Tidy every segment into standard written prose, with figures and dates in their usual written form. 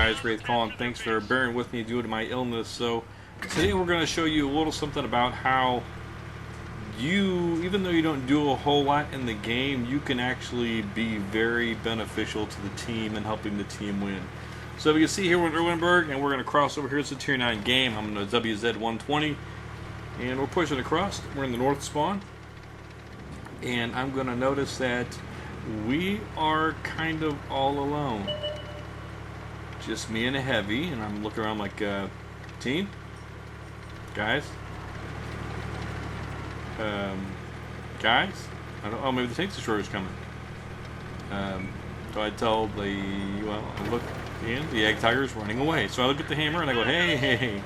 guys, Wraith calling. Thanks for bearing with me due to my illness. So today we're going to show you a little something about how you, even though you don't do a whole lot in the game, you can actually be very beneficial to the team and helping the team win. So if you can see here, we're in Erlenberg and we're going to cross over here. It's a tier 9 game. I'm in the WZ120 and we're pushing across. We're in the north spawn and I'm going to notice that we are kind of all alone. Just me and a heavy, and I'm looking around like, team? Guys? Guys? I don't, oh, maybe the tank destroyer is coming. So I tell the, well, I look, and the Egg Tiger is running away. So I look at the hammer and I go, hey, hey, hey,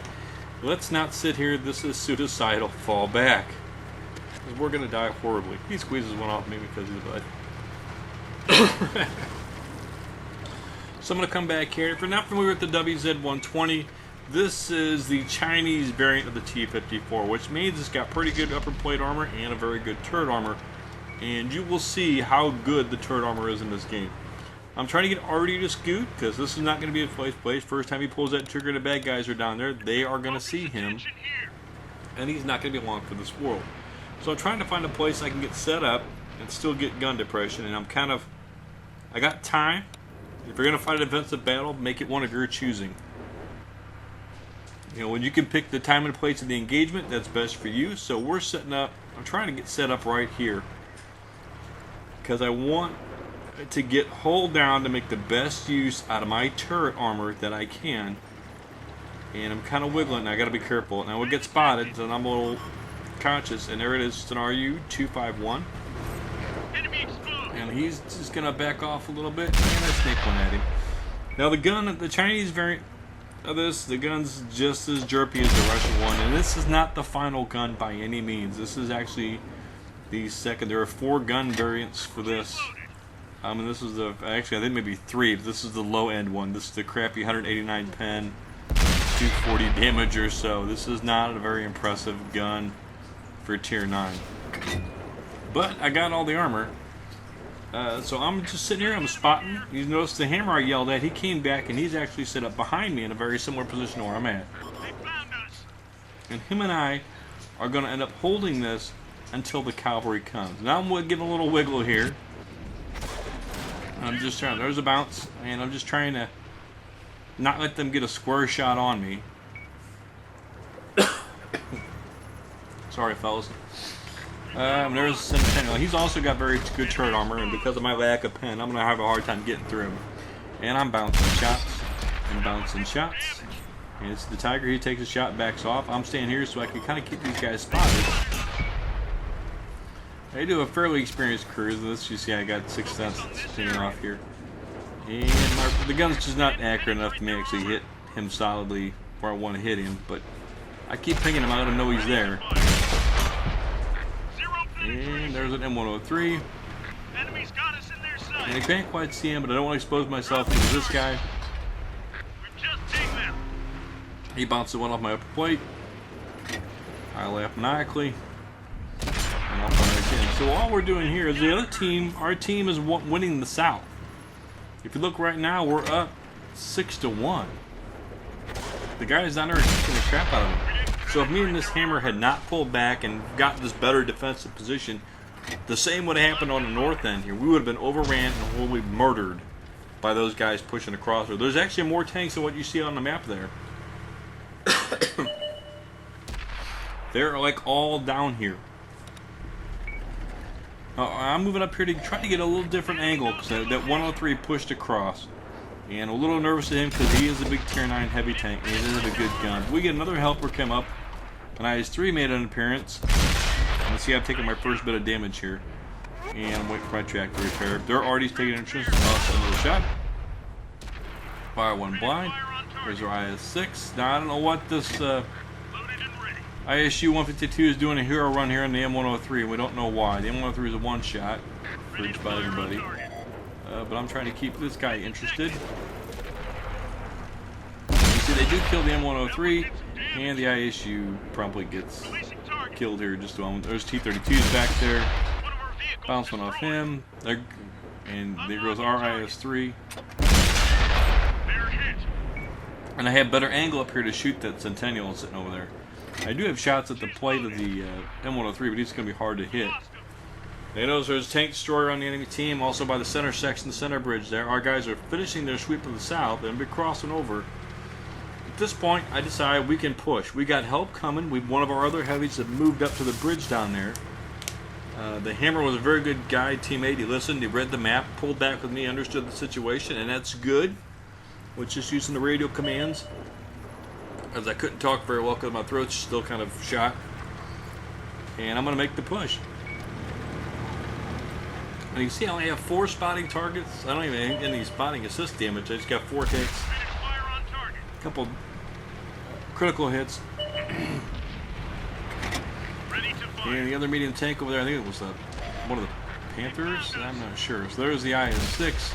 let's not sit here. This is suicidal. Fall back. We're going to die horribly. He squeezes one off me because he's a bud. So I'm going to come back here. If you're not familiar with the WZ120, this is the Chinese variant of the T-54, which means it's got pretty good upper plate armor and a very good turret armor. And you will see how good the turret armor is in this game. I'm trying to get Artie to scoot, because this is not going to be a place. First time he pulls that trigger, the bad guys are down there. They are going to see him. And he's not going to be long for this world. So I'm trying to find a place I can get set up and still get gun depression. And I'm kind of, I got time. If you're going to fight a defensive battle, make it one of your choosing. You know, when you can pick the time and place of the engagement, that's best for you. So we're setting up, I'm trying to get set up right here. Because I want to get hull down to make the best use out of my turret armor that I can. And I'm kind of wiggling, I got to be careful. Now we'll get spotted, so I'm a little conscious. And there it is, it's an RU-251. And he's just going to back off a little bit, and I snake one at him. Now the gun, the Chinese variant of this, the gun's just as jerky as the Russian one, and this is not the final gun by any means. This is actually the second. There are 4 gun variants for this. And this is the, actually I think maybe 3, but this is the low end one. This is the crappy 189 pen, 240 damage or so. This is not a very impressive gun for tier 9. But I got all the armor. So I'm just sitting here, I'm spotting. You notice the hammer I yelled at, he came back and he's actually set up behind me in a very similar position to where I'm at. And him and I are going to end up holding this until the cavalry comes. Now I'm getting a little wiggle here. I'm just trying, there's a bounce, and I'm just trying to not let them get a square shot on me. Sorry, fellas. There's Centennial. He's also got very good turret armor, and because of my lack of pen, I'm going to have a hard time getting through him. And I'm bouncing shots, and bouncing shots. And it's the Tiger, he takes a shot, backs off. I'm staying here so I can kind of keep these guys spotted. I do a fairly experienced crew. This, you see, I got 6 cents sitting off here. And the gun's just not accurate enough to me actually hit him solidly where I want to hit him, but I keep pinging him, I let him know he's there. And there's an M103. And I can't quite see him, but I don't want to expose myself to this guy. He bounced one off my upper plate. I laugh maniacally. And I'll find it again. So all we're doing here is the other team, our team is winning the South. If you look right now, we're up 6-1. The guys down there are kicking the crap out of them. So if me and this hammer had not pulled back and got this better defensive position, the same would have happened on the north end here. We would have been overran and wholly murdered by those guys pushing across. There's actually more tanks than what you see on the map there. They're like all down here. I'm moving up here to try to get a little different angle because that 103 pushed across. And a little nervous of him because he is a big tier 9 heavy tank and it is a good gun. We get another helper come up. And IS-3 made an appearance. And see, I've taken my first bit of damage here. And I'm waiting for my track to repair. They're already taking interest. Another shot. Fire one blind. There's our IS-6. Now, I don't know what this ISU-152 is doing a hero run here on the M103. We don't know why. The M103 is a one-shot for just about everybody. But I'm trying to keep this guy interested. You see, they do kill the M103, and the ISU probably gets killed here just a moment. There's T-32s back there. Bounce one off him. And there goes our IS-3. And I have better angle up here to shoot that Centennial sitting over there. I do have shots at the plate of the M103, but he's going to be hard to hit. They notice there's a tank destroyer on the enemy team, also by the center section, the center bridge there. Our guys are finishing their sweep to the south and be crossing over. At this point, I decide we can push. We got help coming. One of our other heavies have moved up to the bridge down there. The Hammer was a very good guy, teammate. He listened, he read the map, pulled back with me, understood the situation, and that's good. Was just using the radio commands, as I couldn't talk very well because my throat's still kind of shot. And I'm going to make the push. And you can see I only have 4 spotting targets. I don't even have any spotting assist damage. I just got 4 hits. A couple critical hits. And the other medium tank over there, I think it was one of the Panthers? I'm not sure. So there's the IS-6.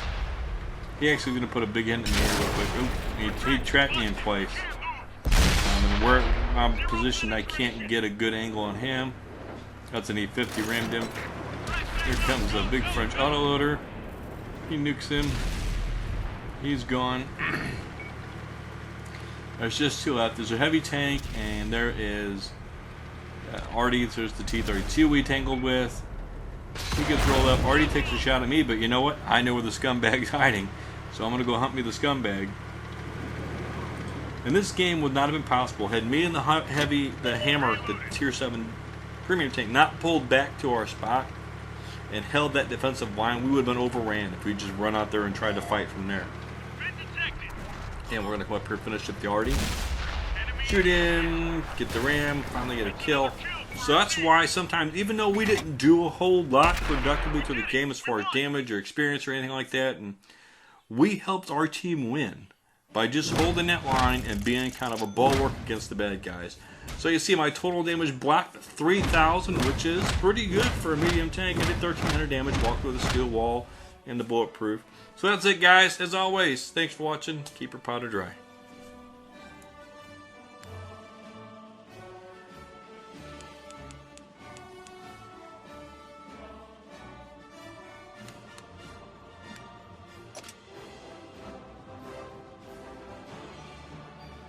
He actually going to put a big hit in the air real quick. Oop, he trapped me in place. And where I'm positioned, I can't get a good angle on him. That's an E50, rammed him. Here comes a big French autoloader. He nukes him. He's gone. There's just 2 left. There's a heavy tank, and there is Artie. There's the T-32 we tangled with. He gets rolled up. Artie takes a shot at me, but you know what? I know where the scumbag's hiding. So I'm going to go hunt me the scumbag. And this game would not have been possible had me and the Hammer, the Tier 7 premium tank, not pulled back to our spot and held that defensive line. We would have been overran if we just run out there and tried to fight from there. And we're going to come up here, finish up the Artie. Shoot in, get the ram, finally get a kill. So that's why sometimes, even though we didn't do a whole lot productively to the game as far as damage or experience or anything like that, and we helped our team win by just holding that line and being kind of a bulwark against the bad guys. So you see my total damage blocked 3,000, which is pretty good for a medium tank. I did 1,300 damage, walked with a steel wall and the bulletproof. So that's it, guys. As always, thanks for watching. Keep your powder dry.